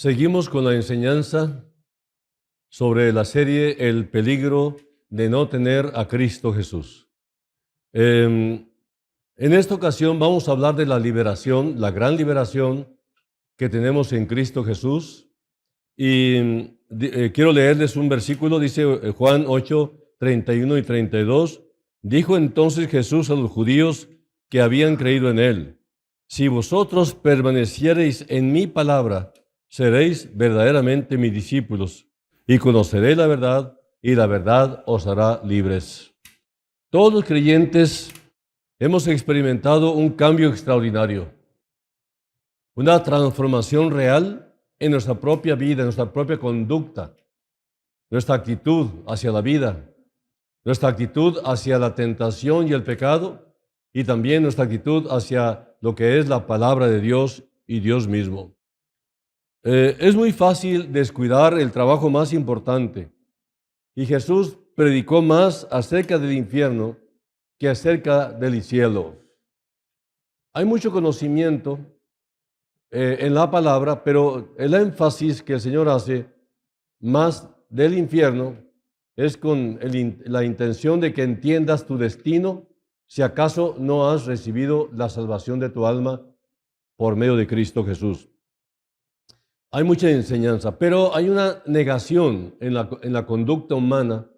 Seguimos con la enseñanza sobre la serie El peligro de no tener a Cristo Jesús. En esta ocasión vamos a hablar de la liberación, la gran liberación que tenemos en Cristo Jesús. Y quiero leerles un versículo, dice Juan 8, 31 y 32. Dijo entonces Jesús a los judíos que habían creído en él: si vosotros permaneciereis en mi palabra, seréis verdaderamente mis discípulos, y conoceréis la verdad, y la verdad os hará libres. Todos los creyentes hemos experimentado un cambio extraordinario, una transformación real en nuestra propia vida, en nuestra propia conducta, nuestra actitud hacia la vida, nuestra actitud hacia la tentación y el pecado, y también nuestra actitud hacia lo que es la palabra de Dios y Dios mismo. Es muy fácil descuidar el trabajo más importante, y Jesús predicó más acerca del infierno que acerca del cielo. Hay mucho conocimiento en la palabra, pero el énfasis que el Señor hace más del infierno es con la intención de que entiendas tu destino si acaso no has recibido la salvación de tu alma por medio de Cristo Jesús. Hay mucha enseñanza, pero hay una negación en la conducta humana.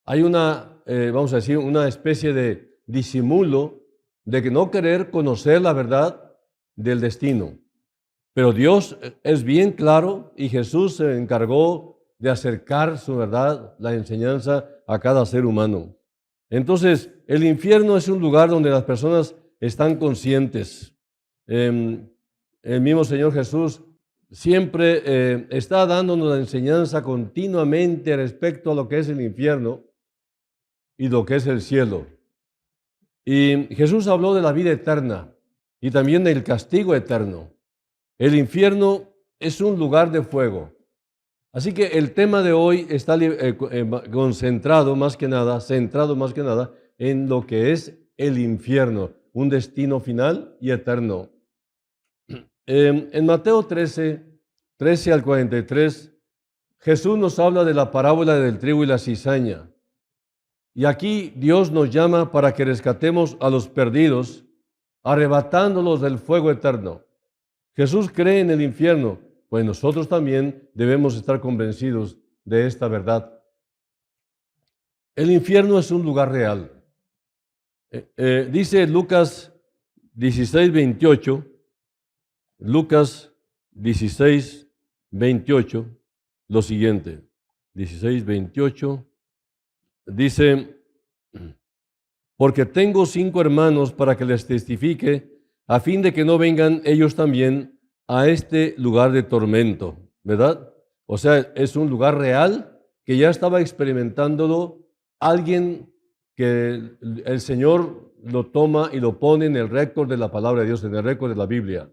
Hay vamos a decir, una especie de disimulo de que no querer conocer la verdad del destino. Pero Dios es bien claro y Jesús se encargó de acercar su verdad, la enseñanza a cada ser humano. Entonces, el infierno es un lugar donde las personas están conscientes. El mismo Señor Jesús siempre está dándonos la enseñanza continuamente respecto a lo que es el infierno y lo que es el cielo. Y Jesús habló de la vida eterna y también del castigo eterno. El infierno es un lugar de fuego. Así que el tema de hoy está centrado más que nada en lo que es el infierno, un destino final y eterno. En Mateo 13 al 43, Jesús nos habla de la parábola del trigo y la cizaña. Y aquí Dios nos llama para que rescatemos a los perdidos, arrebatándolos del fuego eterno. Jesús cree en el infierno, pues nosotros también debemos estar convencidos de esta verdad. El infierno es un lugar real. Dice Lucas 16, 28, Lucas 16, 28, lo siguiente. 16, 28, dice: porque tengo 5 hermanos para que les testifique, a fin de que no vengan ellos también a este lugar de tormento, ¿verdad? O sea, es un lugar real que ya estaba experimentándolo alguien que el Señor lo toma y lo pone en el récord de la palabra de Dios, en el récord de la Biblia.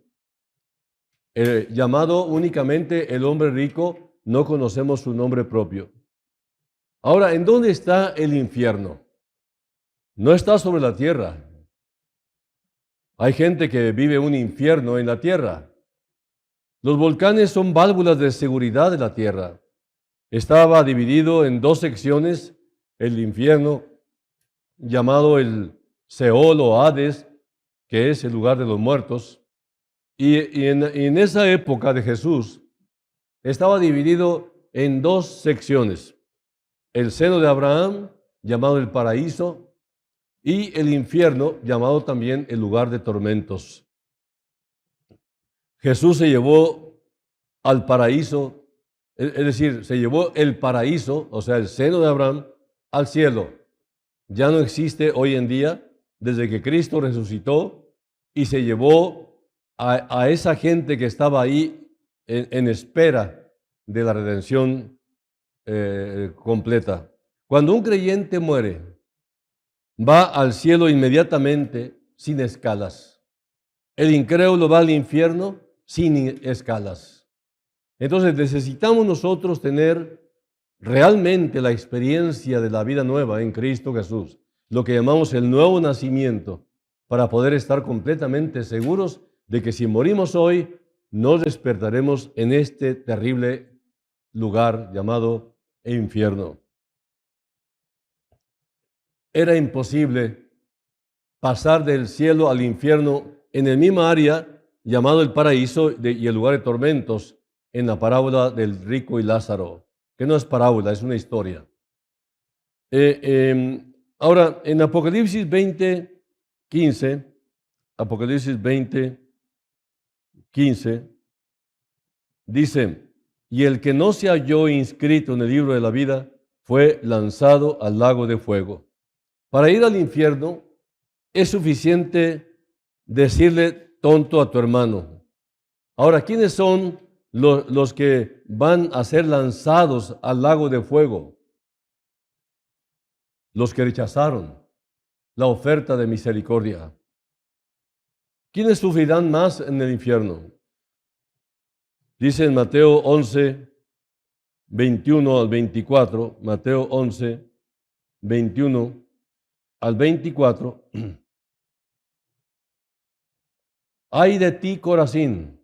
Llamado únicamente el hombre rico, no conocemos su nombre propio. Ahora, ¿en dónde está el infierno? No está sobre la tierra. Hay gente que vive un infierno en la tierra. Los volcanes son válvulas de seguridad de la tierra. Estaba dividido en 2 secciones, el infierno, llamado el Seol o Hades, que es el lugar de los muertos. Y en esa época de Jesús, estaba dividido en 2 secciones. El seno de Abraham, llamado el paraíso, y el infierno, llamado también el lugar de tormentos. Jesús se llevó al paraíso, es decir, se llevó el paraíso, o sea, el seno de Abraham, al cielo. Ya no existe hoy en día, desde que Cristo resucitó, y se llevó a esa gente que estaba ahí en espera de la redención completa. Cuando un creyente muere, va al cielo inmediatamente sin escalas. El incrédulo va al infierno sin escalas. Entonces necesitamos nosotros tener realmente la experiencia de la vida nueva en Cristo Jesús, lo que llamamos el nuevo nacimiento, para poder estar completamente seguros de que si morimos hoy, nos despertaremos en este terrible lugar llamado infierno. Era imposible pasar del cielo al infierno en el mismo área llamado el paraíso y el lugar de tormentos en la parábola del rico y Lázaro, que no es parábola, es una historia. Ahora, en Apocalipsis 20, 15, Apocalipsis 20, 15, dice, y el que no se halló inscrito en el libro de la vida fue lanzado al lago de fuego. Para ir al infierno es suficiente decirle tonto a tu hermano. Ahora, ¿quiénes son los que van a ser lanzados al lago de fuego? Los que rechazaron la oferta de misericordia. ¿Quiénes sufrirán más en el infierno? Dice en Mateo 11, 21 al 24, Mateo 11, 21 al 24. Ay de ti, Corazín,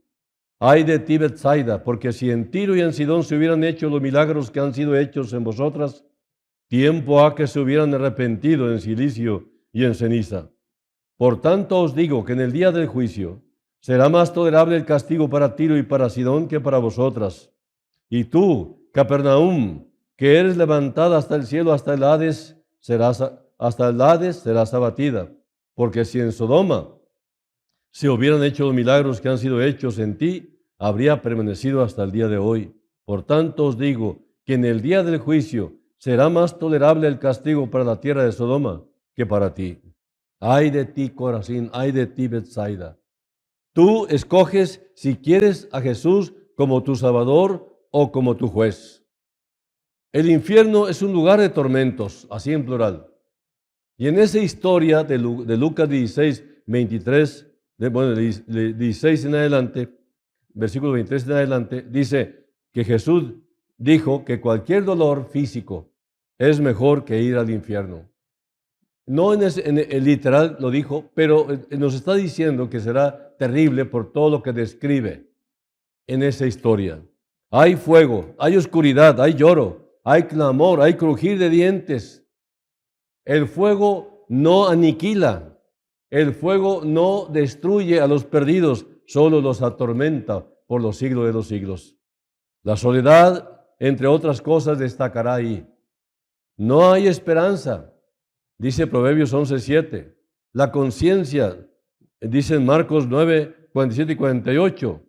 ay de ti, Betsaida, porque si en Tiro y en Sidón se hubieran hecho los milagros que han sido hechos en vosotras, tiempo ha que se hubieran arrepentido en silicio y en ceniza. Por tanto os digo que en el día del juicio será más tolerable el castigo para Tiro y para Sidón que para vosotras. Y tú, Capernaum, que eres levantada hasta el cielo, hasta el Hades serás abatida. Porque si en Sodoma se hubieran hecho los milagros que han sido hechos en ti, habría permanecido hasta el día de hoy. Por tanto os digo que en el día del juicio será más tolerable el castigo para la tierra de Sodoma que para ti. Ay de ti, Corazín, ay de ti, Betsaida. Tú escoges si quieres a Jesús como tu Salvador o como tu juez. El infierno es un lugar de tormentos, así en plural. Y en esa historia de Lucas 16, 23, 16 en adelante, versículo 23 en adelante, dice que Jesús dijo que cualquier dolor físico es mejor que ir al infierno. No en el literal lo dijo, pero nos está diciendo que será terrible por todo lo que describe en esa historia. Hay fuego, hay oscuridad, hay lloro, hay clamor, hay crujir de dientes. El fuego no aniquila, el fuego no destruye a los perdidos, solo los atormenta por los siglos de los siglos. La soledad, entre otras cosas, destacará ahí. No hay esperanza. Dice Proverbios 11:7. La conciencia, dice en Marcos 9, 47 y 48,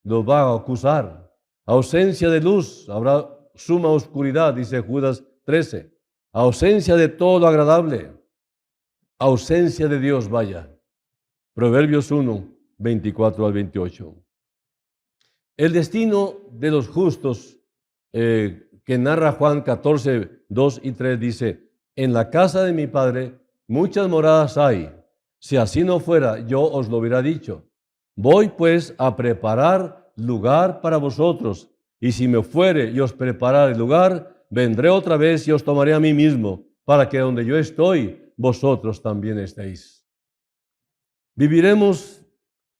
los va a acusar. Ausencia de luz, habrá suma oscuridad, dice Judas 13. Ausencia de todo lo agradable. Ausencia de Dios, vaya. Proverbios 1, 24 al 28. El destino de los justos que narra Juan 14, 2 y 3 dice, en la casa de mi Padre muchas moradas hay. Si así no fuera, yo os lo hubiera dicho. Voy pues a preparar lugar para vosotros. Y si me fuere y os preparar el lugar, vendré otra vez y os tomaré a mí mismo, para que donde yo estoy, vosotros también estéis. Viviremos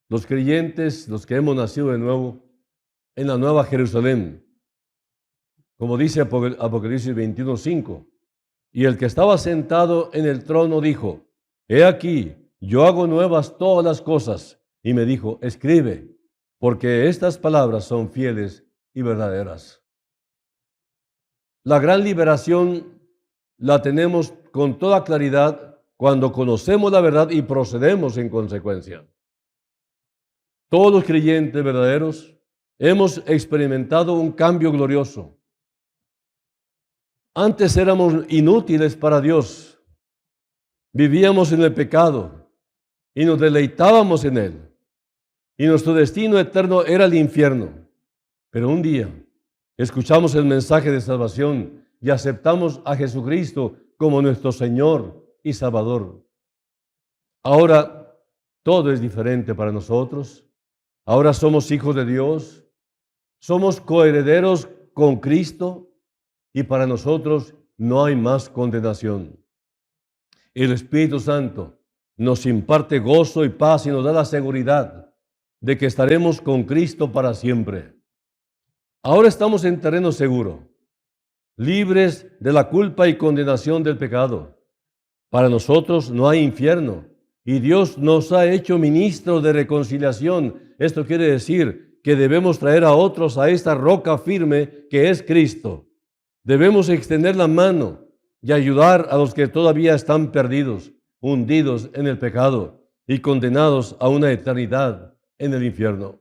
los creyentes, los que hemos nacido de nuevo, en la nueva Jerusalén. Como dice Apocalipsis 21:5. Y el que estaba sentado en el trono dijo, he aquí, yo hago nuevas todas las cosas. Y me dijo, escribe, porque estas palabras son fieles y verdaderas. La gran liberación la tenemos con toda claridad cuando conocemos la verdad y procedemos en consecuencia. Todos los creyentes verdaderos hemos experimentado un cambio glorioso. Antes éramos inútiles para Dios. Vivíamos en el pecado y nos deleitábamos en él. Y nuestro destino eterno era el infierno. Pero un día escuchamos el mensaje de salvación y aceptamos a Jesucristo como nuestro Señor y Salvador. Ahora todo es diferente para nosotros. Ahora somos hijos de Dios. Somos coherederos con Cristo. Y para nosotros no hay más condenación. El Espíritu Santo nos imparte gozo y paz y nos da la seguridad de que estaremos con Cristo para siempre. Ahora estamos en terreno seguro, libres de la culpa y condenación del pecado. Para nosotros no hay infierno y Dios nos ha hecho ministros de reconciliación. Esto quiere decir que debemos traer a otros a esta roca firme que es Cristo. Debemos extender la mano y ayudar a los que todavía están perdidos, hundidos en el pecado y condenados a una eternidad en el infierno.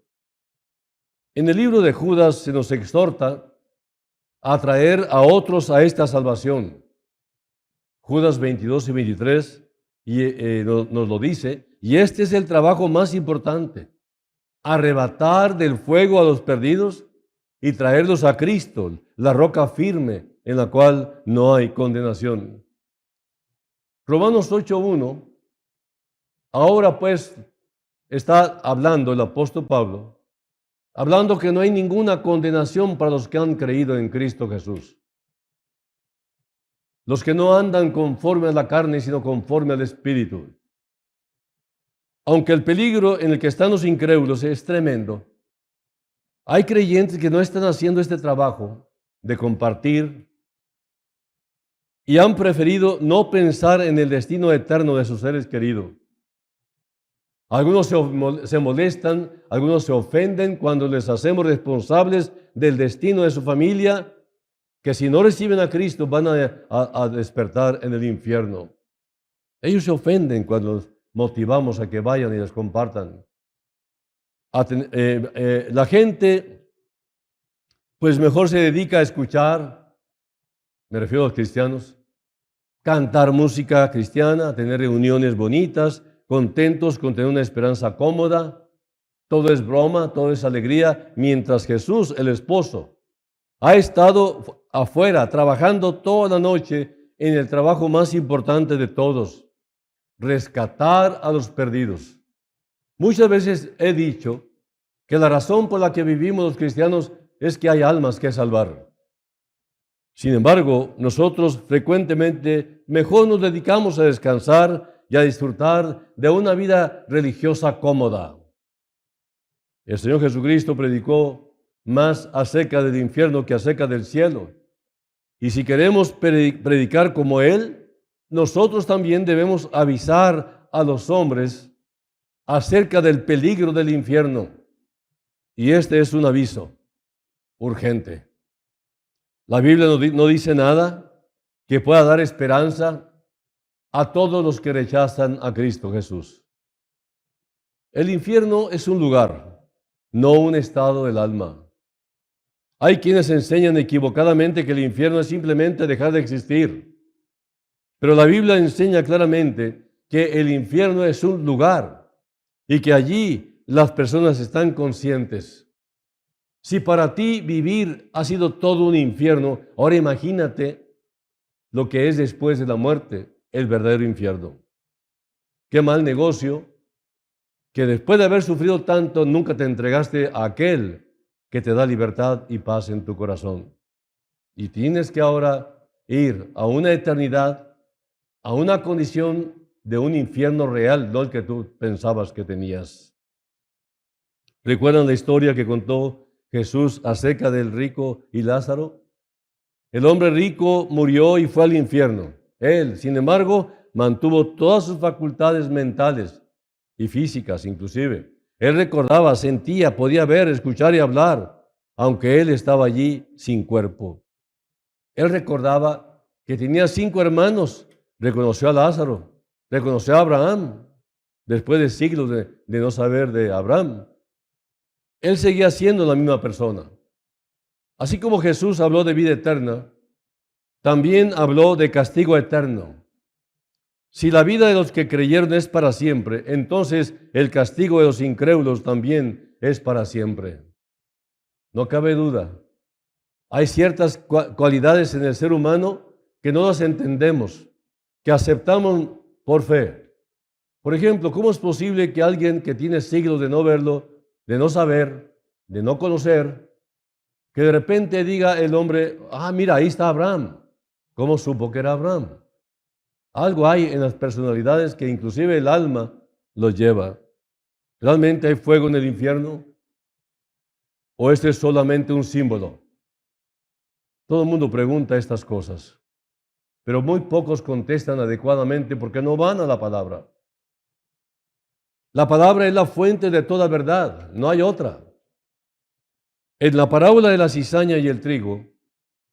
En el libro de Judas se nos exhorta a traer a otros a esta salvación. Judas 22 y 23 nos lo dice, y este es el trabajo más importante: arrebatar del fuego a los perdidos y traerlos a Cristo, la roca firme en la cual no hay condenación. Romanos 8:1, ahora pues está hablando el apóstol Pablo, hablando que no hay ninguna condenación para los que han creído en Cristo Jesús. Los que no andan conforme a la carne, sino conforme al Espíritu. Aunque el peligro en el que están los incrédulos es tremendo, hay creyentes que no están haciendo este trabajo de compartir y han preferido no pensar en el destino eterno de sus seres queridos. Algunos se molestan, algunos se ofenden cuando les hacemos responsables del destino de su familia, que si no reciben a Cristo van a despertar en el infierno. Ellos se ofenden cuando los motivamos a que vayan y les compartan. La gente, pues mejor se dedica a escuchar, me refiero a los cristianos, cantar música cristiana, a tener reuniones bonitas, contentos con tener una esperanza cómoda. Todo es broma, todo es alegría, mientras Jesús, el esposo, ha estado afuera trabajando toda la noche en el trabajo más importante de todos: rescatar a los perdidos. Muchas veces he dicho que la razón por la que vivimos los cristianos es que hay almas que salvar. Sin embargo, nosotros frecuentemente mejor nos dedicamos a descansar y a disfrutar de una vida religiosa cómoda. El Señor Jesucristo predicó más acerca del infierno que acerca del cielo. Y si queremos predicar como Él, nosotros también debemos avisar a los hombres acerca del peligro del infierno. Y este es un aviso urgente. La Biblia no dice nada que pueda dar esperanza a todos los que rechazan a Cristo Jesús. El infierno es un lugar, no un estado del alma. Hay quienes enseñan equivocadamente que el infierno es simplemente dejar de existir. Pero la Biblia enseña claramente que el infierno es un lugar y que allí las personas están conscientes. Si para ti vivir ha sido todo un infierno, ahora imagínate lo que es después de la muerte, el verdadero infierno. Qué mal negocio que después de haber sufrido tanto nunca te entregaste a aquel que te da libertad y paz en tu corazón. Y tienes que ahora ir a una eternidad, a una condición de un infierno real, no el que tú pensabas que tenías. ¿Recuerdan la historia que contó Jesús acerca del rico y Lázaro? El hombre rico murió y fue al infierno. Él, sin embargo, mantuvo todas sus facultades mentales y físicas inclusive. Él recordaba, sentía, podía ver, escuchar y hablar, aunque él estaba allí sin cuerpo. Él recordaba que tenía 5 hermanos, reconoció a Lázaro, reconoció a Abraham, después de siglos de no saber de Abraham. Él seguía siendo la misma persona. Así como Jesús habló de vida eterna, también habló de castigo eterno. Si la vida de los que creyeron es para siempre, entonces el castigo de los incrédulos también es para siempre. No cabe duda. Hay ciertas cualidades en el ser humano que no las entendemos, que aceptamos por fe. Por ejemplo, ¿cómo es posible que alguien que tiene siglos de no verlo, de no saber, de no conocer, que de repente diga el hombre, mira, ahí está Abraham? ¿Cómo supo que era Abraham? Algo hay en las personalidades que inclusive el alma los lleva. ¿Realmente hay fuego en el infierno? ¿O este es solamente un símbolo? Todo el mundo pregunta estas cosas, pero muy pocos contestan adecuadamente porque no van a la palabra. La palabra es la fuente de toda verdad, no hay otra. En la parábola de la cizaña y el trigo,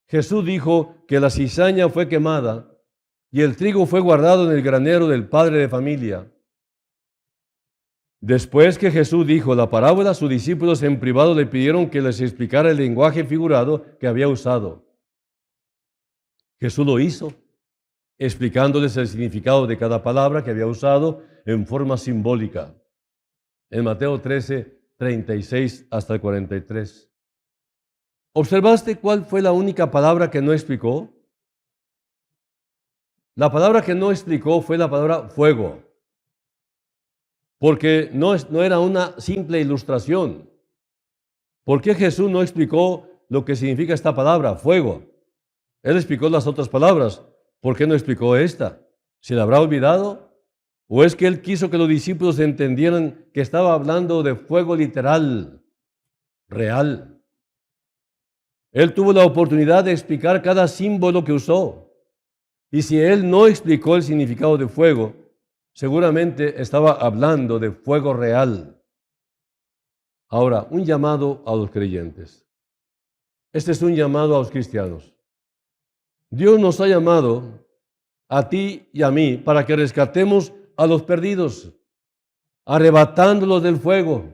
Jesús dijo que la cizaña fue quemada y el trigo fue guardado en el granero del padre de familia. Después que Jesús dijo la parábola, sus discípulos en privado le pidieron que les explicara el lenguaje figurado que había usado. Jesús lo hizo, explicándoles el significado de cada palabra que había usado en forma simbólica. En Mateo 13, 36 hasta el 43. ¿Observaste cuál fue la única palabra que no explicó? La palabra que no explicó fue la palabra fuego, porque no era una simple ilustración. ¿Por qué Jesús no explicó lo que significa esta palabra, fuego? Él explicó las otras palabras. ¿Por qué no explicó esta? ¿Se la habrá olvidado? ¿O es que él quiso que los discípulos entendieran que estaba hablando de fuego literal, real? Él tuvo la oportunidad de explicar cada símbolo que usó. Y si él no explicó el significado de fuego, seguramente estaba hablando de fuego real. Ahora, un llamado a los creyentes. Este es un llamado a los cristianos. Dios nos ha llamado a ti y a mí para que rescatemos a los perdidos, arrebatándolos del fuego.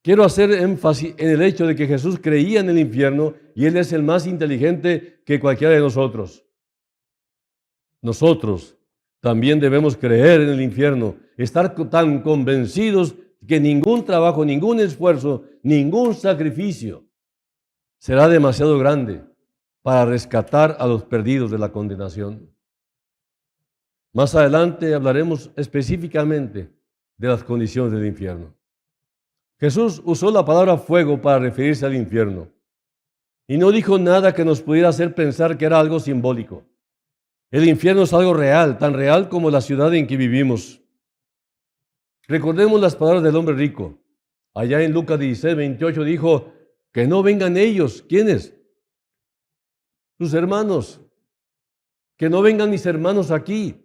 Quiero hacer énfasis en el hecho de que Jesús creía en el infierno y Él es el más inteligente que cualquiera de nosotros. Nosotros también debemos creer en el infierno, estar tan convencidos que ningún trabajo, ningún esfuerzo, ningún sacrificio será demasiado grande para rescatar a los perdidos de la condenación. Más adelante hablaremos específicamente de las condiciones del infierno. Jesús usó la palabra fuego para referirse al infierno y no dijo nada que nos pudiera hacer pensar que era algo simbólico. El infierno es algo real, tan real como la ciudad en que vivimos. Recordemos las palabras del hombre rico. Allá en Lucas 16, 28 dijo, que no vengan ellos. ¿Quiénes? Sus hermanos. Que no vengan mis hermanos aquí.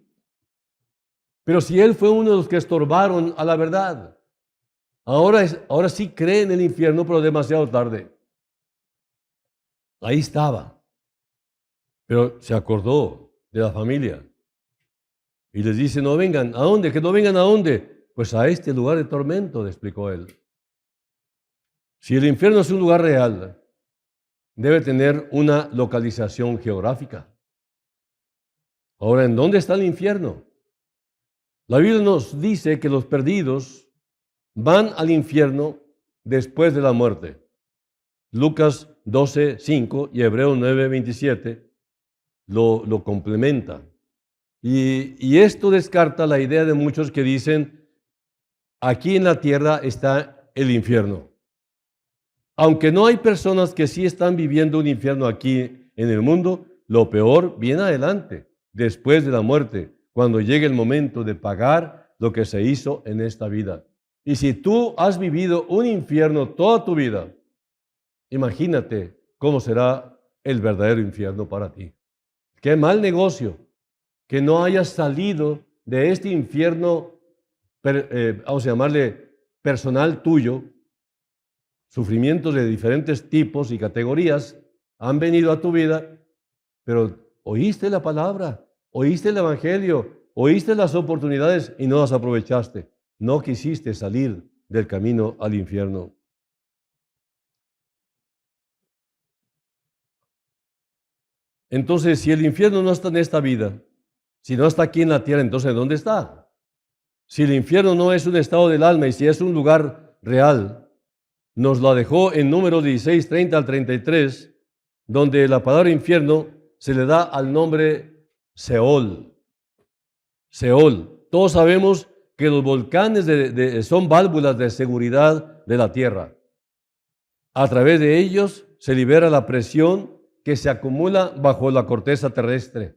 Pero si él fue uno de los que estorbaron a la verdad, ahora sí cree en el infierno, pero demasiado tarde. Ahí estaba. Pero se acordó de la familia. Y les dice, no vengan. ¿A dónde? ¿Que no vengan a dónde? Pues a este lugar de tormento, le explicó él. Si el infierno es un lugar real, debe tener una localización geográfica. Ahora, ¿en dónde está el infierno? La Biblia nos dice que los perdidos van al infierno después de la muerte. Lucas 12, 5 y Hebreos 9, 27 lo complementa. Y esto descarta la idea de muchos que dicen, aquí en la tierra está el infierno. Aunque no hay personas que sí están viviendo un infierno aquí en el mundo, lo peor viene adelante, después de la muerte, cuando llegue el momento de pagar lo que se hizo en esta vida. Y si tú has vivido un infierno toda tu vida, imagínate cómo será el verdadero infierno para ti. Qué mal negocio que no hayas salido de este infierno, vamos a llamarle personal tuyo. Sufrimientos de diferentes tipos y categorías han venido a tu vida, pero oíste la palabra, oíste el evangelio, oíste las oportunidades y no las aprovechaste. No quisiste salir del camino al infierno. Entonces, si el infierno no está en esta vida, si no está aquí en la tierra, entonces ¿dónde está? Si el infierno no es un estado del alma y si es un lugar real, nos la dejó en Números 16, 30 al 33, donde la palabra infierno se le da al nombre Seol. Seol. Todos sabemos que los volcanes son válvulas de seguridad de la tierra. A través de ellos se libera la presión que se acumula bajo la corteza terrestre.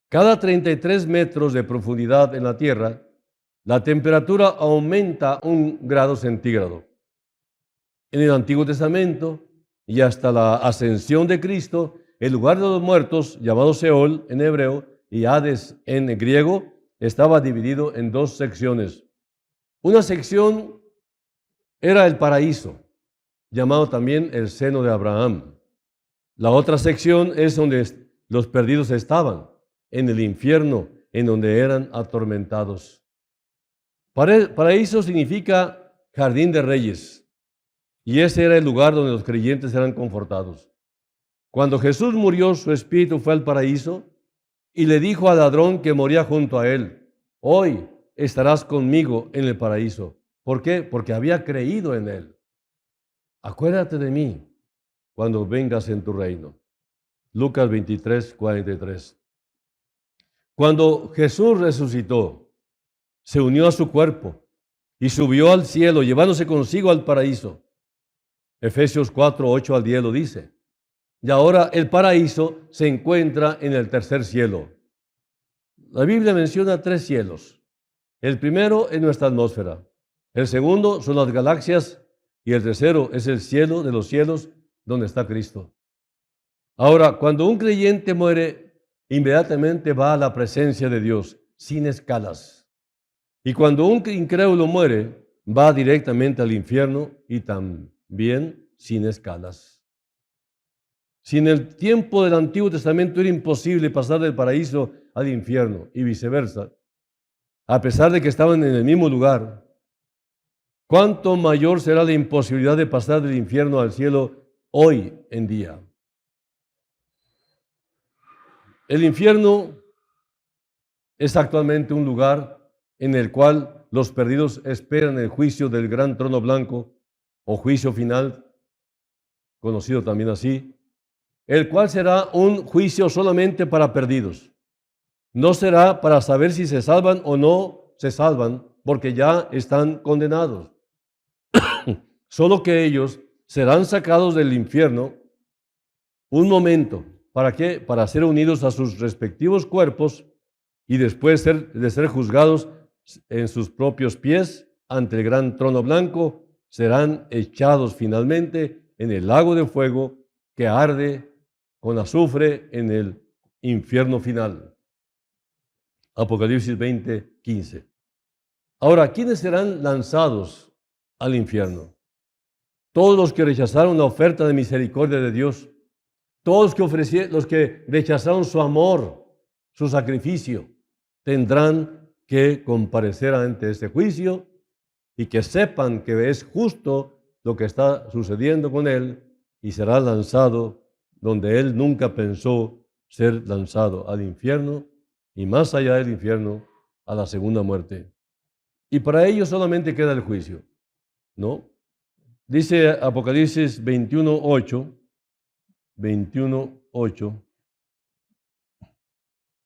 Cada 33 metros de profundidad en la tierra la temperatura aumenta 1 grado centígrado. En el Antiguo Testamento y hasta la ascensión de Cristo, el lugar de los muertos, llamado Seol en hebreo y Hades en griego, estaba dividido en 2 secciones. Una sección era el paraíso, llamado también el seno de Abraham. La otra sección es donde los perdidos estaban, en el infierno, en donde eran atormentados. Paraíso significa jardín de reyes, y ese era el lugar donde los creyentes eran confortados. Cuando Jesús murió, su espíritu fue al paraíso y le dijo al ladrón que moría junto a él: hoy estarás conmigo en el paraíso. ¿Por qué? Porque había creído en él. Acuérdate de mí cuando vengas en tu reino. Lucas 23, 43. Cuando Jesús resucitó, se unió a su cuerpo y subió al cielo, llevándose consigo al paraíso. Efesios 4, 8 al 10 lo dice. Y ahora el paraíso se encuentra en el tercer cielo. La Biblia menciona 3 cielos. El primero es nuestra atmósfera. El segundo son las galaxias. Y el tercero es el cielo de los cielos, donde está Cristo. Ahora, cuando un creyente muere, inmediatamente va a la presencia de Dios, sin escalas. Y cuando un incrédulo muere, va directamente al infierno y también sin escalas. Si en el tiempo del Antiguo Testamento era imposible pasar del paraíso al infierno y viceversa, a pesar de que estaban en el mismo lugar, ¿cuánto mayor será la imposibilidad de pasar del infierno al cielo hoy en día? El infierno es actualmente un lugar en el cual los perdidos esperan el juicio del gran trono blanco o juicio final, conocido también así, el cual será un juicio solamente para perdidos. No será para saber si se salvan o no se salvan, porque ya están condenados. Solo que ellos serán sacados del infierno un momento. ¿Para qué? Para ser unidos a sus respectivos cuerpos y después de ser juzgados en sus propios pies ante el gran trono blanco, serán echados finalmente en el lago de fuego que arde con azufre en el infierno final. Apocalipsis 20, 15. Ahora, ¿quiénes serán lanzados al infierno? Todos los que rechazaron la oferta de misericordia de Dios, todos los que rechazaron su amor, su sacrificio, tendrán que comparecer ante este juicio y que sepan que es justo lo que está sucediendo con él y será lanzado donde él nunca pensó ser lanzado, al infierno y más allá del infierno, a la segunda muerte. Y para ellos solamente queda el juicio, ¿no? Dice Apocalipsis 21:8,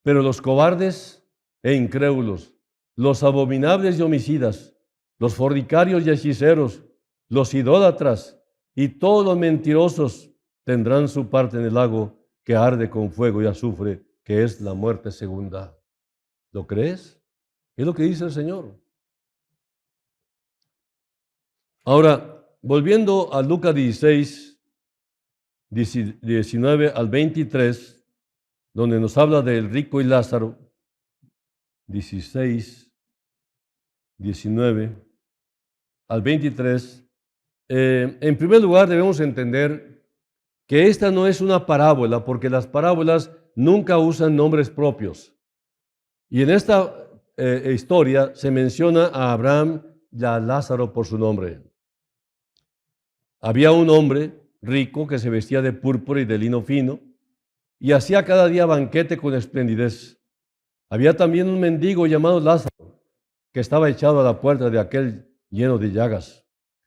pero los cobardes e incrédulos, los abominables y homicidas, los fornicarios y hechiceros, los idólatras y todos los mentirosos tendrán su parte en el lago que arde con fuego y azufre, que es la muerte segunda. ¿Lo crees? Es lo que dice el Señor. Ahora, volviendo a Lucas 16, 19 al 23, donde nos habla del rico y Lázaro, 16, 19 al 23, en primer lugar debemos entender que esta no es una parábola, porque las parábolas nunca usan nombres propios. Y en esta historia se menciona a Abraham y a Lázaro por su nombre. Había un hombre rico que se vestía de púrpura y de lino fino y hacía cada día banquete con esplendidez. Había también un mendigo llamado Lázaro que estaba echado a la puerta de aquel lleno de llagas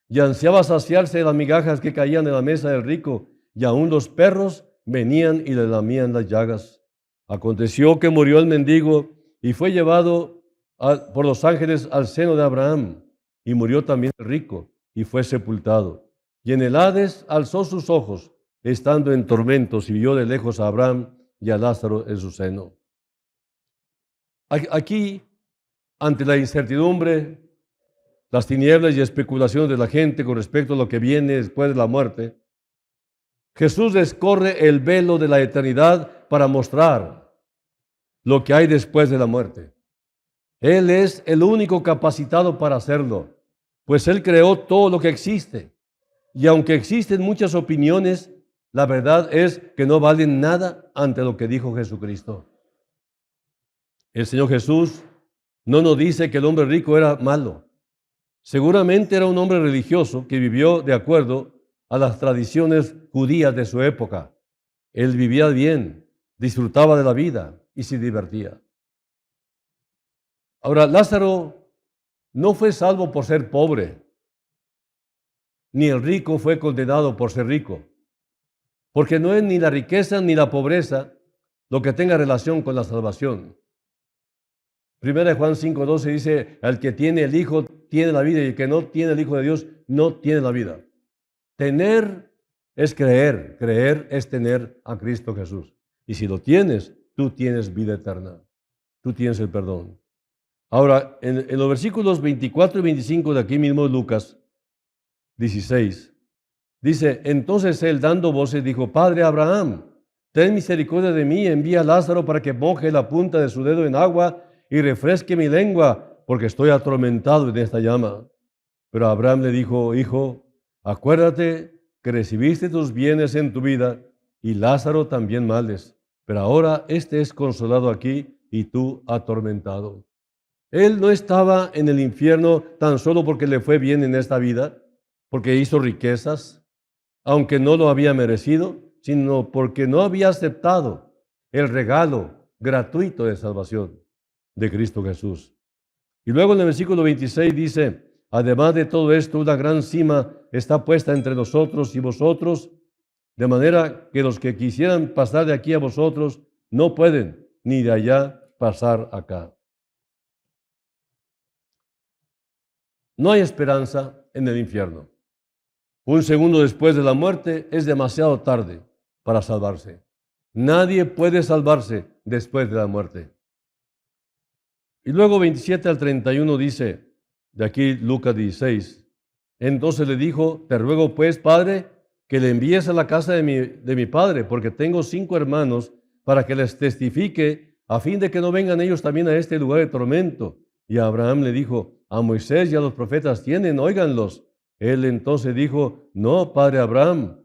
y ansiaba saciarse de las migajas que caían de la mesa del rico, y aún los perros venían y le lamían las llagas. Aconteció que murió el mendigo y fue llevado por los ángeles al seno de Abraham, y murió también el rico y fue sepultado. Y en el Hades alzó sus ojos, estando en tormentos, y vio de lejos a Abraham y a Lázaro en su seno. Aquí ante la incertidumbre, las tinieblas y especulaciones de la gente con respecto a lo que viene después de la muerte, Jesús descorre el velo de la eternidad para mostrar lo que hay después de la muerte. Él es el único capacitado para hacerlo, pues Él creó todo lo que existe. Y aunque existen muchas opiniones, la verdad es que no valen nada ante lo que dijo Jesucristo. El Señor Jesús no nos dice que el hombre rico era malo. Seguramente era un hombre religioso que vivió de acuerdo a las tradiciones judías de su época. Él vivía bien, disfrutaba de la vida y se divertía. Ahora, Lázaro no fue salvo por ser pobre, ni el rico fue condenado por ser rico, porque no es ni la riqueza ni la pobreza lo que tenga relación con la salvación. Primera de Juan 5:12 dice, el que tiene el Hijo tiene la vida y el que no tiene el Hijo de Dios no tiene la vida. Tener es creer, creer es tener a Cristo Jesús. Y si lo tienes, tú tienes vida eterna, tú tienes el perdón. Ahora, en los versículos 24 y 25 de aquí mismo Lucas 16, dice, entonces él dando voces dijo, Padre Abraham, ten misericordia de mí, envía a Lázaro para que moje la punta de su dedo en agua y refresque mi lengua, porque estoy atormentado en esta llama. Pero Abraham le dijo, hijo, acuérdate que recibiste tus bienes en tu vida y Lázaro también males, pero ahora este es consolado aquí y tú atormentado. Él no estaba en el infierno tan solo porque le fue bien en esta vida, porque hizo riquezas, aunque no lo había merecido, sino porque no había aceptado el regalo gratuito de salvación de Cristo Jesús. Y luego en el versículo 26 dice, además de todo esto, una gran cima está puesta entre nosotros y vosotros, de manera que los que quisieran pasar de aquí a vosotros no pueden, ni de allá pasar acá. No hay esperanza en el infierno. Un segundo después de la muerte es demasiado tarde para salvarse. Nadie puede salvarse después de la muerte. Y luego 27 al 31 dice, de aquí Lucas 16, entonces le dijo, te ruego pues, Padre, que le envíes a la casa de mi padre, porque tengo 5 hermanos, para que les testifique, a fin de que no vengan ellos también a este lugar de tormento. Y Abraham le dijo, a Moisés y a los profetas tienen, óiganlos. Él entonces dijo, no, padre Abraham,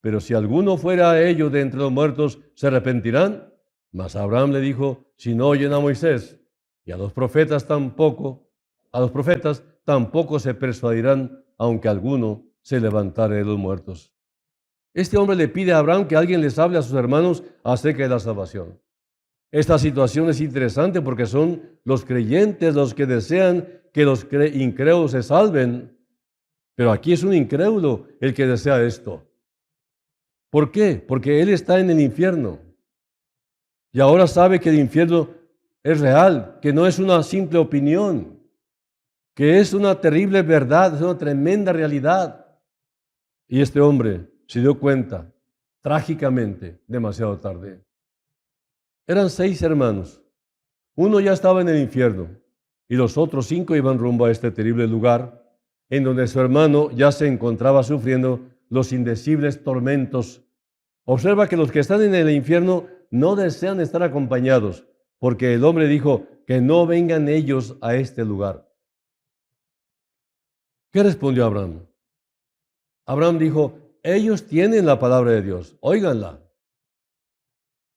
pero si alguno fuera a ellos de entre los muertos, ¿se arrepentirán? Mas Abraham le dijo, si no oyen a Moisés y a los profetas tampoco se persuadirán, aunque alguno se levantare de los muertos. Este hombre le pide a Abraham que alguien les hable a sus hermanos acerca de la salvación. Esta situación es interesante porque son los creyentes los que desean que los incrédulos se salven, pero aquí es un incrédulo el que desea esto. ¿Por qué? Porque él está en el infierno y ahora sabe que el infierno es real, que no es una simple opinión, que es una terrible verdad, es una tremenda realidad. Y este hombre se dio cuenta, trágicamente, demasiado tarde. Eran 6 hermanos. Uno ya estaba en el infierno y los otros 5 iban rumbo a este terrible lugar en donde su hermano ya se encontraba sufriendo los indecibles tormentos. Observa que los que están en el infierno no desean estar acompañados, porque el hombre dijo que no vengan ellos a este lugar. ¿Qué respondió Abraham? Abraham dijo, ellos tienen la palabra de Dios, óiganla.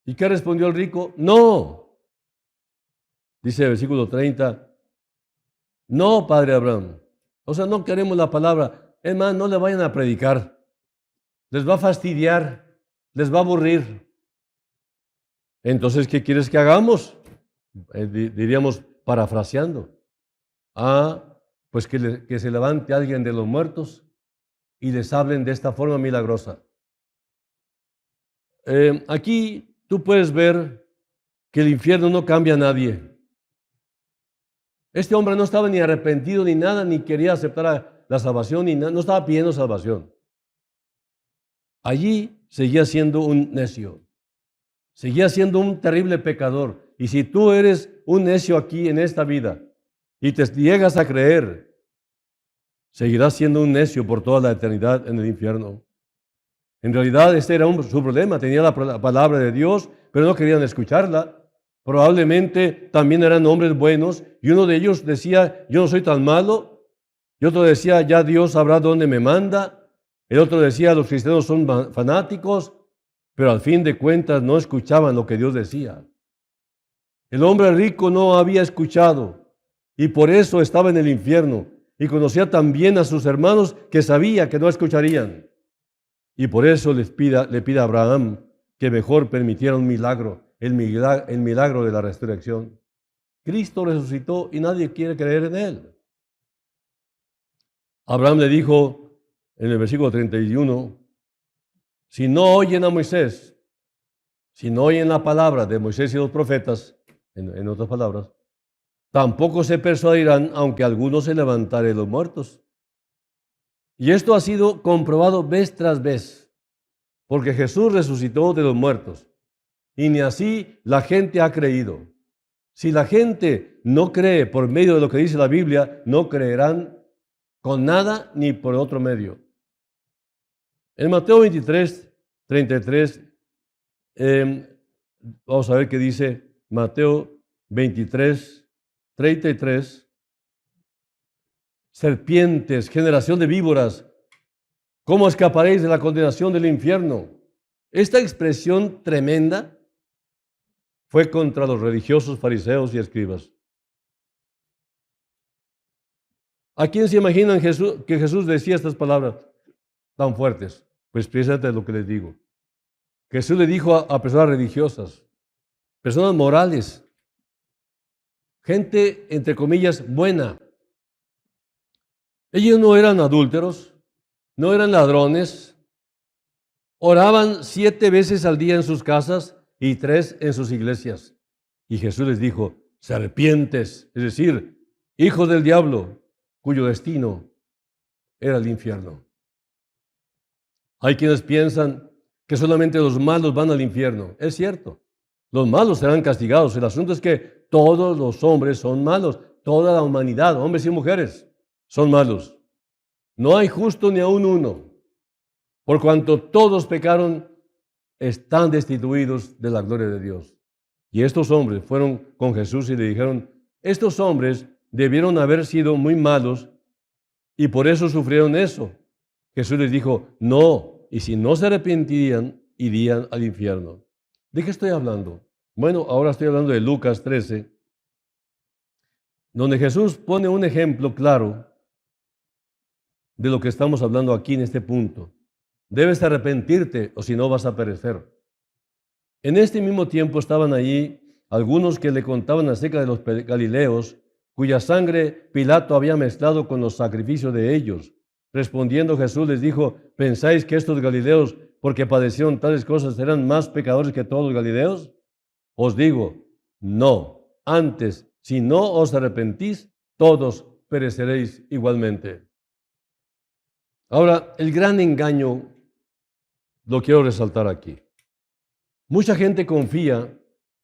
¿Y qué respondió el rico? No. Dice el versículo 30, no, padre Abraham. O sea, no queremos la palabra. Es más, no le vayan a predicar. Les va a fastidiar, les va a aburrir. Entonces, ¿qué quieres que hagamos? Diríamos, parafraseando. Pues que se levante alguien de los muertos y les hablen de esta forma milagrosa. Aquí tú puedes ver que el infierno no cambia a nadie. Este hombre no estaba ni arrepentido ni nada, ni quería aceptar la salvación, ni no estaba pidiendo salvación. Allí seguía siendo un necio, seguía siendo un terrible pecador. Y si tú eres un necio aquí en esta vida, y te niegas a creer, seguirás siendo un necio por toda la eternidad en el infierno. En realidad este era su problema, tenía la palabra de Dios, pero no querían escucharla. Probablemente también eran hombres buenos y uno de ellos decía, yo no soy tan malo, y otro decía, ya Dios sabrá dónde me manda, el otro decía, los cristianos son fanáticos, pero al fin de cuentas no escuchaban lo que Dios decía. El hombre rico no había escuchado y por eso estaba en el infierno y conocía también a sus hermanos que sabía que no escucharían. Y por eso le pide a Abraham que mejor permitiera un milagro, el milagro de la resurrección. Cristo resucitó y nadie quiere creer en él. Abraham le dijo en el versículo 31, si no oyen a Moisés, si no oyen la palabra de Moisés y los profetas, en otras palabras, tampoco se persuadirán aunque alguno se levantare de los muertos. Y esto ha sido comprobado vez tras vez, porque Jesús resucitó de los muertos, y ni así la gente ha creído. Si la gente no cree por medio de lo que dice la Biblia, no creerán con nada ni por otro medio. En Mateo 23, 33, vamos a ver qué dice Mateo 23, 33. Serpientes, generación de víboras, ¿cómo escaparéis de la condenación del infierno? Esta expresión tremenda fue contra los religiosos, fariseos y escribas. ¿A quién se imaginan que Jesús decía estas palabras tan fuertes? Pues precisamente lo que les digo. Jesús le dijo a personas religiosas, personas morales, gente, entre comillas, buena. Ellos no eran adúlteros, no eran ladrones, oraban 7 veces al día en sus casas y 3 en sus iglesias. Y Jesús les dijo, serpientes, es decir, hijos del diablo, cuyo destino era el infierno. Hay quienes piensan que solamente los malos van al infierno. Es cierto, los malos serán castigados. El asunto es que todos los hombres son malos, toda la humanidad, hombres y mujeres, son malos. No hay justo ni aun uno. Por cuanto todos pecaron, están destituidos de la gloria de Dios. Y estos hombres fueron con Jesús y le dijeron, estos hombres debieron haber sido muy malos y por eso sufrieron eso. Jesús les dijo, no, y si no se arrepentirían, irían al infierno. ¿De qué estoy hablando? Bueno, ahora estoy hablando de Lucas 13, donde Jesús pone un ejemplo claro de lo que estamos hablando aquí en este punto. Debes arrepentirte o si no vas a perecer. En este mismo tiempo estaban allí algunos que le contaban acerca de los galileos, cuya sangre Pilato había mezclado con los sacrificios de ellos. Respondiendo Jesús les dijo, ¿pensáis que estos galileos, porque padecieron tales cosas, eran más pecadores que todos los galileos? Os digo, no. Antes, si no os arrepentís, todos pereceréis igualmente. Ahora, el gran engaño lo quiero resaltar aquí. Mucha gente confía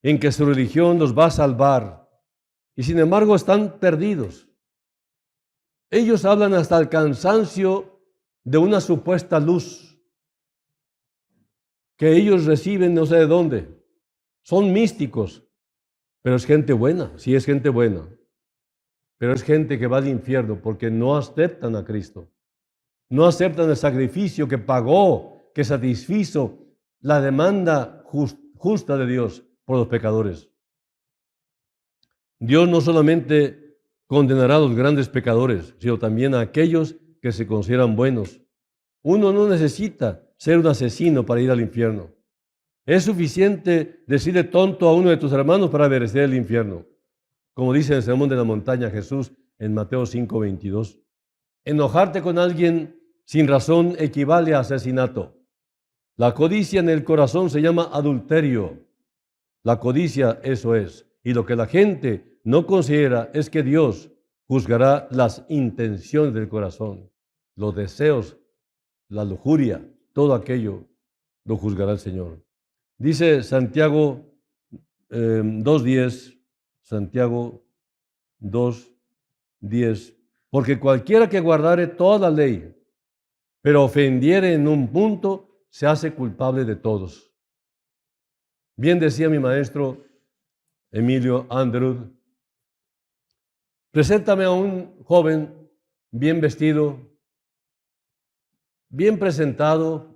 en que su religión los va a salvar y sin embargo están perdidos. Ellos hablan hasta el cansancio de una supuesta luz que ellos reciben no sé de dónde. Son místicos, pero es gente buena, sí es gente buena, pero es gente que va al infierno porque no aceptan a Cristo. No aceptan el sacrificio que pagó, que satisfizo la demanda justa de Dios por los pecadores. Dios no solamente condenará a los grandes pecadores, sino también a aquellos que se consideran buenos. Uno no necesita ser un asesino para ir al infierno. Es suficiente decirle tonto a uno de tus hermanos para merecer el infierno. Como dice en el Sermón de la Montaña Jesús en Mateo 5:22. Enojarte con alguien sin razón equivale a asesinato. La codicia en el corazón se llama adulterio. La codicia eso es. Y lo que la gente no considera es que Dios juzgará las intenciones del corazón, los deseos, la lujuria, todo aquello lo juzgará el Señor. Dice Santiago 2:10, Santiago 2, 10. Porque cualquiera que guardare toda la ley, pero ofendiere en un punto, se hace culpable de todos. Bien decía mi maestro Emilio Anderud, preséntame a un joven bien vestido, bien presentado,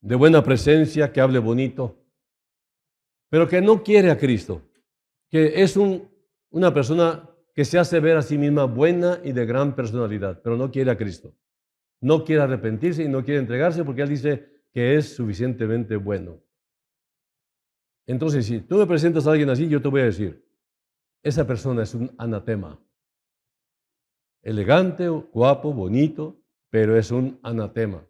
de buena presencia, que hable bonito, pero que no quiere a Cristo, que es una persona que se hace ver a sí misma buena y de gran personalidad, pero no quiere a Cristo. No quiere arrepentirse y no quiere entregarse porque él dice que es suficientemente bueno. Entonces, si tú me presentas a alguien así, yo te voy a decir, esa persona es un anatema. Elegante, guapo, bonito, pero es un anatema.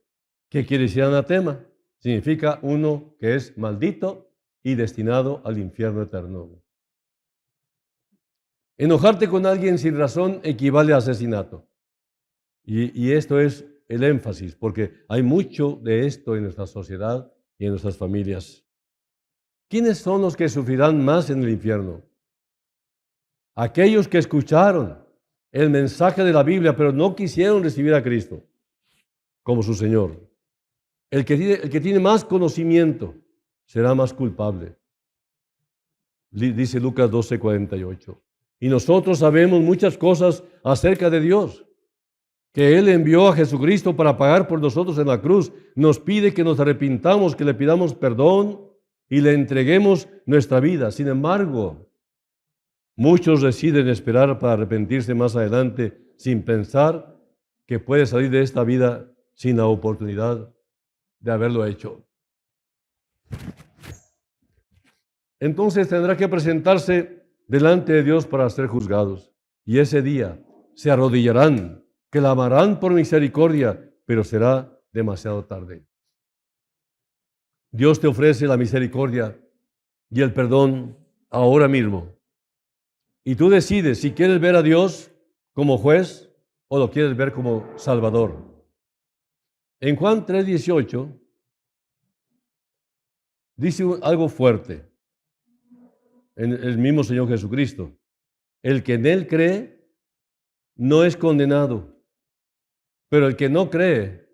¿Qué quiere decir anatema? Significa uno que es maldito y destinado al infierno eterno. Enojarte con alguien sin razón equivale a asesinato. Y esto es el énfasis, porque hay mucho de esto en nuestra sociedad y en nuestras familias. ¿Quiénes son los que sufrirán más en el infierno? Aquellos que escucharon el mensaje de la Biblia, pero no quisieron recibir a Cristo como su Señor. El que tiene más conocimiento será más culpable. Dice Lucas 12:48. Y nosotros sabemos muchas cosas acerca de Dios, que Él envió a Jesucristo para pagar por nosotros en la cruz. Nos pide que nos arrepintamos, que le pidamos perdón y le entreguemos nuestra vida. Sin embargo, muchos deciden esperar para arrepentirse más adelante sin pensar que puede salir de esta vida sin la oportunidad de haberlo hecho. Entonces tendrá que presentarse delante de Dios para ser juzgados. Y ese día se arrodillarán, clamarán por misericordia, pero será demasiado tarde. Dios te ofrece la misericordia y el perdón ahora mismo. Y tú decides si quieres ver a Dios como juez o lo quieres ver como Salvador. En Juan 3:18 dice algo fuerte en el mismo Señor Jesucristo. El que en Él cree no es condenado, pero el que no cree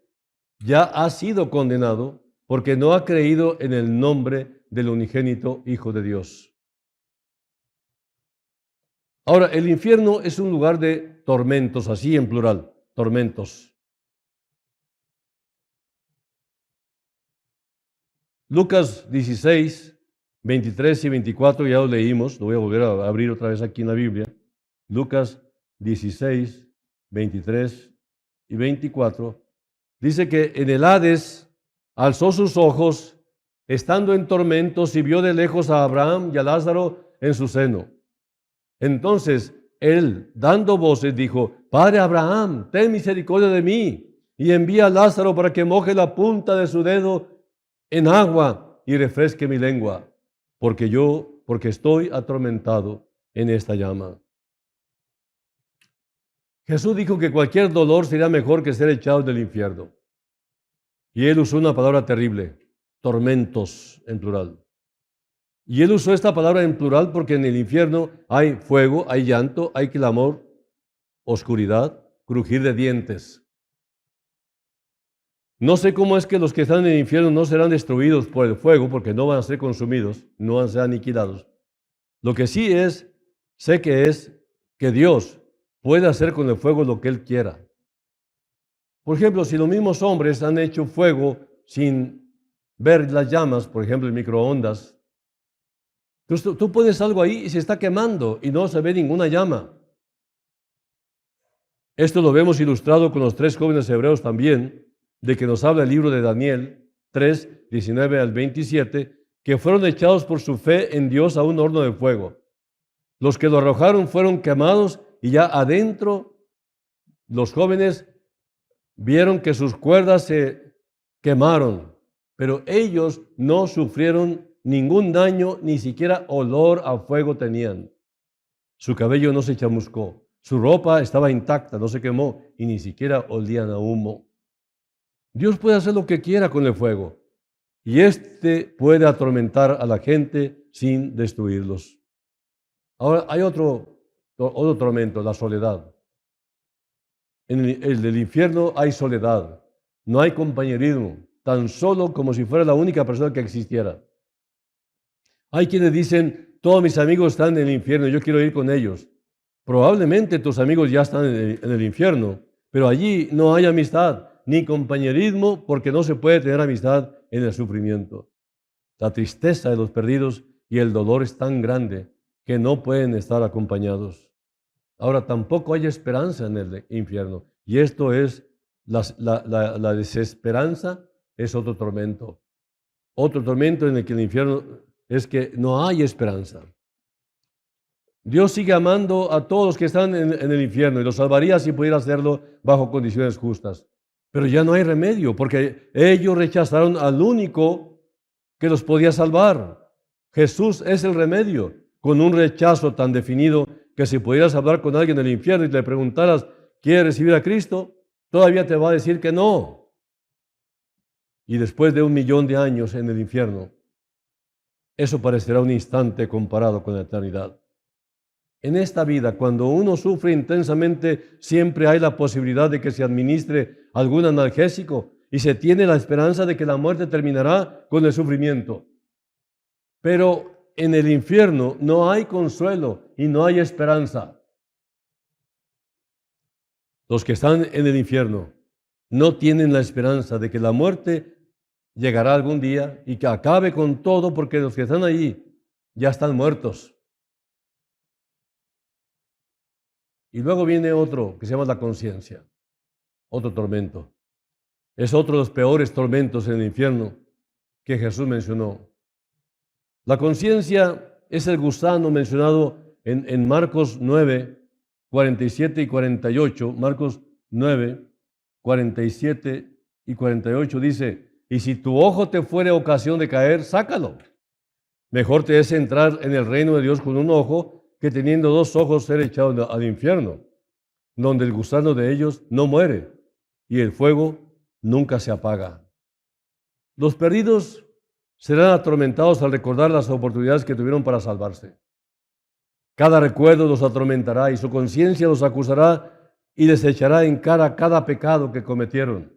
ya ha sido condenado porque no ha creído en el nombre del unigénito Hijo de Dios. Ahora, el infierno es un lugar de tormentos, así en plural, tormentos. Lucas 16, 23 y 24, ya lo leímos, lo voy a volver a abrir otra vez aquí en la Biblia. Lucas 16, 23 y 24, dice que en el Hades alzó sus ojos, estando en tormentos, y vio de lejos a Abraham y a Lázaro en su seno. Entonces él, dando voces, dijo: Padre Abraham, ten misericordia de mí, y envía a Lázaro para que moje la punta de su dedo en agua y refresque mi lengua, porque estoy atormentado en esta llama. Jesús dijo que cualquier dolor sería mejor que ser echado del infierno. Y él usó una palabra terrible, tormentos en plural. Y él usó esta palabra en plural porque en el infierno hay fuego, hay llanto, hay clamor, oscuridad, crujir de dientes. No sé cómo es que los que están en el infierno no serán destruidos por el fuego, porque no van a ser consumidos, no van a ser aniquilados. Lo que sí sé que Dios puede hacer con el fuego lo que Él quiera. Por ejemplo, si los mismos hombres han hecho fuego sin ver las llamas, por ejemplo, en microondas, tú pones algo ahí y se está quemando y no se ve ninguna llama. Esto lo vemos ilustrado con los 3 jóvenes hebreos también, de que nos habla el libro de Daniel 3, 19 al 27, que fueron echados por su fe en Dios a un horno de fuego. Los que lo arrojaron fueron quemados y ya adentro los jóvenes vieron que sus cuerdas se quemaron, pero ellos no sufrieron ningún daño, ni siquiera olor a fuego tenían. Su cabello no se chamuscó, su ropa estaba intacta, no se quemó y ni siquiera olían a humo. Dios puede hacer lo que quiera con el fuego y puede atormentar a la gente sin destruirlos. Ahora hay otro otro tormento, la soledad. En el del infierno hay soledad, no hay compañerismo, tan solo como si fuera la única persona que existiera. Hay quienes dicen, todos mis amigos están en el infierno, yo quiero ir con ellos. Probablemente tus amigos ya están en el infierno, pero allí no hay amistad ni compañerismo porque no se puede tener amistad en el sufrimiento. La tristeza de los perdidos y el dolor es tan grande que no pueden estar acompañados. Ahora, tampoco hay esperanza en el infierno. Y esto es, la desesperanza es otro tormento. Otro tormento en el que el infierno es que no hay esperanza. Dios sigue amando a todos los que están en el infierno y los salvaría si pudiera hacerlo bajo condiciones justas. Pero ya no hay remedio porque ellos rechazaron al único que los podía salvar. Jesús es el remedio. Con un rechazo tan definido que si pudieras hablar con alguien del infierno y le preguntaras, ¿quiere recibir a Cristo? Todavía te va a decir que no. Y después de 1.000.000 de años en el infierno, eso parecerá un instante comparado con la eternidad. En esta vida, cuando uno sufre intensamente, siempre hay la posibilidad de que se administre algún analgésico y se tiene la esperanza de que la muerte terminará con el sufrimiento. Pero en el infierno no hay consuelo y no hay esperanza. Los que están en el infierno no tienen la esperanza de que la muerte llegará algún día y que acabe con todo porque los que están allí ya están muertos. Y luego viene otro que se llama la conciencia, otro tormento. Es otro de los peores tormentos en el infierno que Jesús mencionó. La conciencia es el gusano mencionado en Marcos 9, 47 y 48. Marcos 9, 47 y 48 dice, y si tu ojo te fuere ocasión de caer, sácalo. Mejor te es entrar en el reino de Dios con un ojo que teniendo 2 ojos ser echado al infierno, donde el gusano de ellos no muere y el fuego nunca se apaga. Los perdidos serán atormentados al recordar las oportunidades que tuvieron para salvarse. Cada recuerdo los atormentará y su conciencia los acusará y les echará en cara cada pecado que cometieron.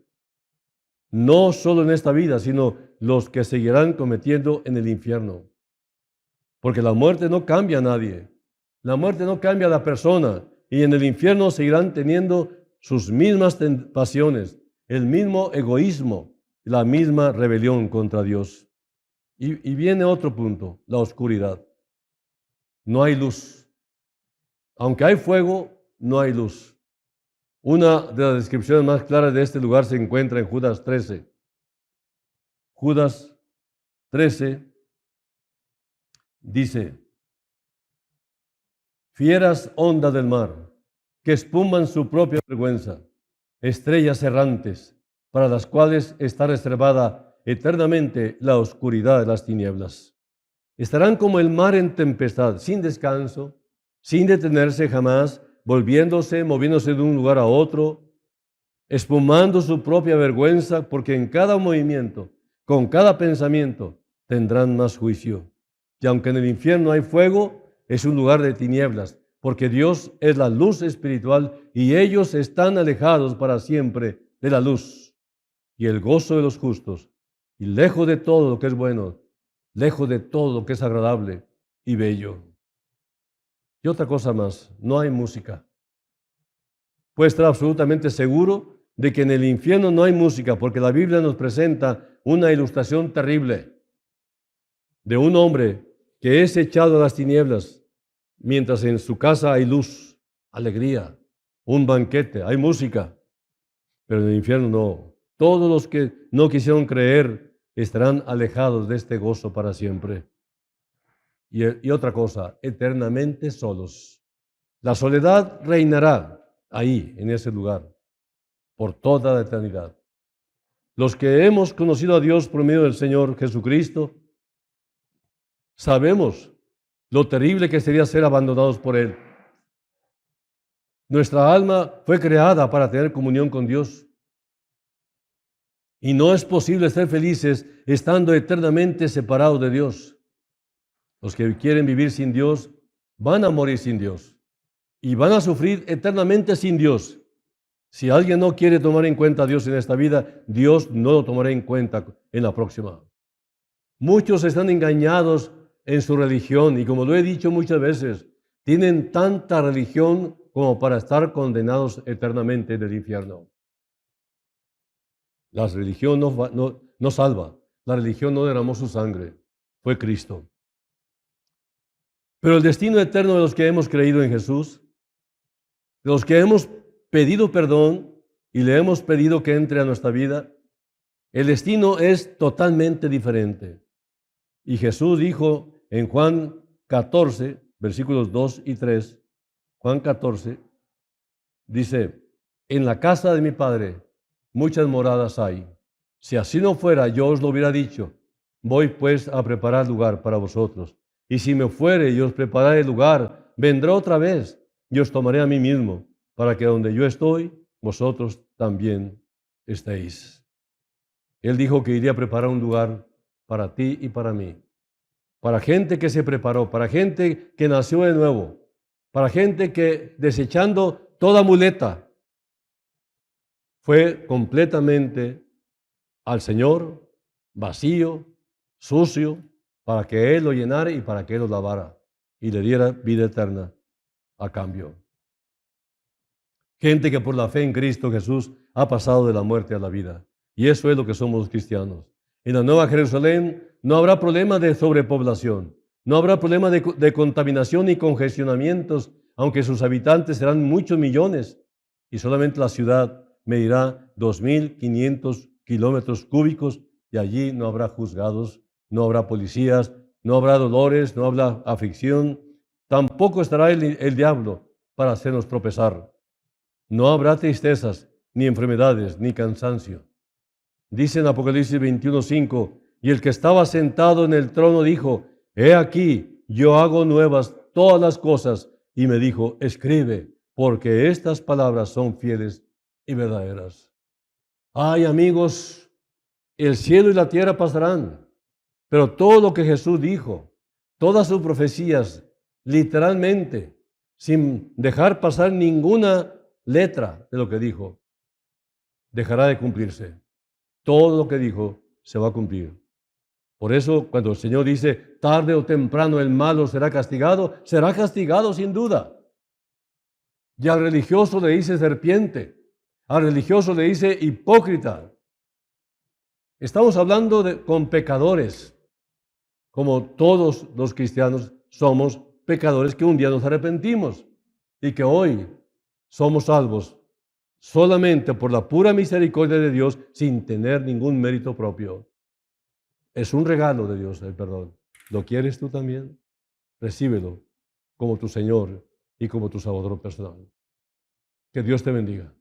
No solo en esta vida, sino los que seguirán cometiendo en el infierno. Porque la muerte no cambia a nadie. La muerte no cambia a la persona y en el infierno seguirán teniendo sus mismas pasiones, el mismo egoísmo, la misma rebelión contra Dios. Y viene otro punto, la oscuridad. No hay luz. Aunque hay fuego, no hay luz. Una de las descripciones más claras de este lugar se encuentra en Judas 13. Judas 13 dice, fieras ondas del mar, que espuman su propia vergüenza, estrellas errantes, para las cuales está reservada eternamente la oscuridad de las tinieblas. Estarán como el mar en tempestad, sin descanso, sin detenerse jamás, moviéndose de un lugar a otro, espumando su propia vergüenza, porque en cada movimiento, con cada pensamiento, tendrán más juicio. Y aunque en el infierno hay fuego, es un lugar de tinieblas, porque Dios es la luz espiritual y ellos están alejados para siempre de la luz y el gozo de los justos, y lejos de todo lo que es bueno, lejos de todo lo que es agradable y bello. Y otra cosa más, no hay música. Puede estar absolutamente seguro de que en el infierno no hay música, porque la Biblia nos presenta una ilustración terrible de un hombre que es echado a las tinieblas, mientras en su casa hay luz, alegría, un banquete, hay música, pero en el infierno no. Todos los que no quisieron creer estarán alejados de este gozo para siempre. Y otra cosa, eternamente solos. La soledad reinará ahí, en ese lugar, por toda la eternidad. Los que hemos conocido a Dios por medio del Señor Jesucristo, sabemos lo terrible que sería ser abandonados por Él. Nuestra alma fue creada para tener comunión con Dios. Y no es posible ser felices estando eternamente separados de Dios. Los que quieren vivir sin Dios van a morir sin Dios. y van a sufrir eternamente sin Dios. Si alguien no quiere tomar en cuenta a Dios en esta vida, Dios no lo tomará en cuenta en la próxima. Muchos están engañados en su religión y, como lo he dicho muchas veces, tienen tanta religión como para estar condenados eternamente en el infierno. La religión no salva. La religión no derramó su sangre. Fue Cristo. Pero el destino eterno de los que hemos creído en Jesús, de los que hemos pedido perdón y le hemos pedido que entre a nuestra vida, el destino es totalmente diferente. Y Jesús dijo en Juan 14, versículos 2 y 3, Juan 14, dice, en la casa de mi Padre muchas moradas hay. Si así no fuera, yo os lo hubiera dicho. Voy pues a preparar lugar para vosotros. Y si me fuere y os prepararé lugar, vendré otra vez y os tomaré a mí mismo, para que donde yo estoy, vosotros también estéis. Él dijo que iría a preparar un lugar para ti y para mí, para gente que se preparó, para gente que nació de nuevo, para gente que, desechando toda muleta, fue completamente al Señor, vacío, sucio, para que Él lo llenara y para que Él lo lavara y le diera vida eterna a cambio. Gente que por la fe en Cristo Jesús ha pasado de la muerte a la vida. Y eso es lo que somos los cristianos. En la Nueva Jerusalén no habrá problema de sobrepoblación, no habrá problema de contaminación y congestionamientos, aunque sus habitantes serán muchos millones y solamente la ciudad medirá 2.500 kilómetros cúbicos y allí no habrá juzgados, no habrá policías, no habrá dolores, no habrá aflicción, tampoco estará el diablo para hacernos tropezar. No habrá tristezas, ni enfermedades, ni cansancio. Dice en Apocalipsis 21:5, y el que estaba sentado en el trono dijo, he aquí, yo hago nuevas todas las cosas, y me dijo, escribe, porque estas palabras son fieles y verdaderas. Ay, amigos, el cielo y la tierra pasarán, pero todo lo que Jesús dijo, todas sus profecías, literalmente, sin dejar pasar ninguna letra de lo que dijo, dejará de cumplirse. Todo lo que dijo se va a cumplir. Por eso, cuando el Señor dice, tarde o temprano el malo será castigado sin duda. Y al religioso le dice serpiente, al religioso le dice hipócrita. Estamos hablando con pecadores, como todos los cristianos somos pecadores que un día nos arrepentimos y que hoy somos salvos solamente por la pura misericordia de Dios sin tener ningún mérito propio. Es un regalo de Dios el perdón. ¿Lo quieres tú también? Recíbelo como tu Señor y como tu Salvador personal. Que Dios te bendiga.